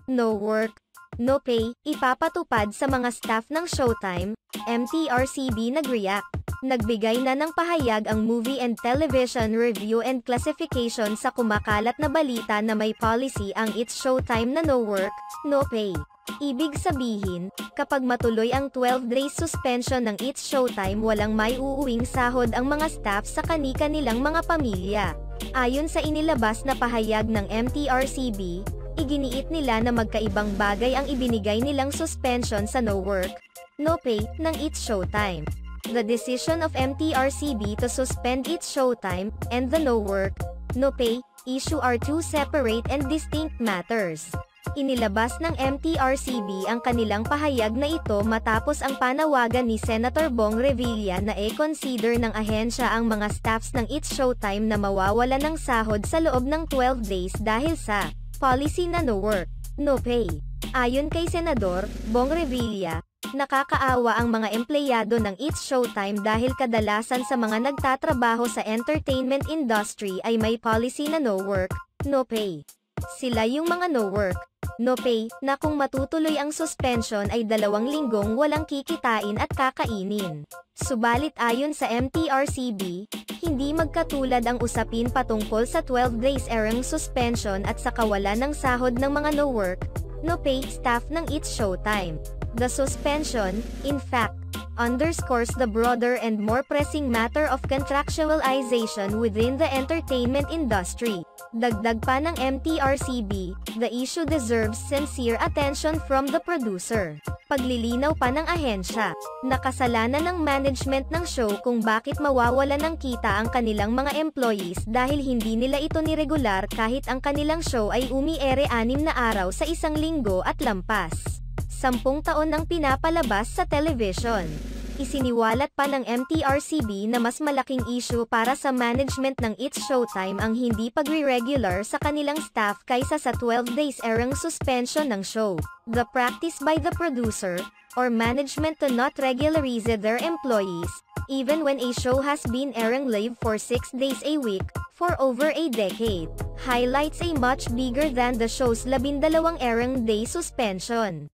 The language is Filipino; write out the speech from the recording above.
no work, no pay, ipapatupad sa mga staff ng Showtime, MTRCB nag-react. Nagbigay na ng pahayag ang Movie and Television Review and Classification sa kumakalat na balita na may policy ang It's Showtime na no work, no pay. Ibig sabihin, kapag matuloy ang 12 days suspension ng It's Showtime walang may uuwing sahod ang mga staff sa kani-kanilang mga pamilya. Ayon sa inilabas na pahayag ng MTRCB, iginiit nila na magkaibang bagay ang ibinigay nilang suspension sa no work, no pay ng It's Showtime. The decision of MTRCB to suspend It's Showtime and the no work, no pay issue are two separate and distinct matters. Inilabas ng MTRCB ang kanilang pahayag na ito matapos ang panawagan ni Senator Bong Revilla na i-consider ng ahensya ang mga staffs ng It's Showtime na mawawala ng sahod sa loob ng 12 days dahil sa policy na no work, no pay. Ayon kay Senador Bong Revilla, nakakaawa ang mga empleyado ng It's Showtime dahil kadalasan sa mga nagtatrabaho sa entertainment industry ay may policy na no work, no pay. Sila yung mga no work, no pay, na kung matutuloy ang suspension ay 2 linggong walang kikitain at kakainin. Subalit ayon sa MTRCB, hindi magkatulad ang usapin patungkol sa 12 days erang suspension at sa kawalan ng sahod ng mga no work, no pay staff ng It's Showtime. The suspension, in fact, underscores the broader and more pressing matter of contractualization within the entertainment industry. Dagdag pa ng MTRCB, the issue deserves sincere attention from the producer. Paglilinaw pa ng ahensya, nakasalanan ng management ng show kung bakit mawawala ng kita ang kanilang mga employees dahil hindi nila ito niregular kahit ang kanilang show ay umiere 6 na araw sa isang linggo at lampas 10 taon nang pinapalabas sa television. Isiniwalat pa ng MTRCB na mas malaking issue para sa management ng It's Showtime ang hindi pagre-regular sa kanilang staff kaysa sa 12 days erang suspension ng show. The practice by the producer, or management to not regularize their employees, even when a show has been airing live for 6 days a week, for over a decade, highlights a much bigger than the show's 12 airing day suspension.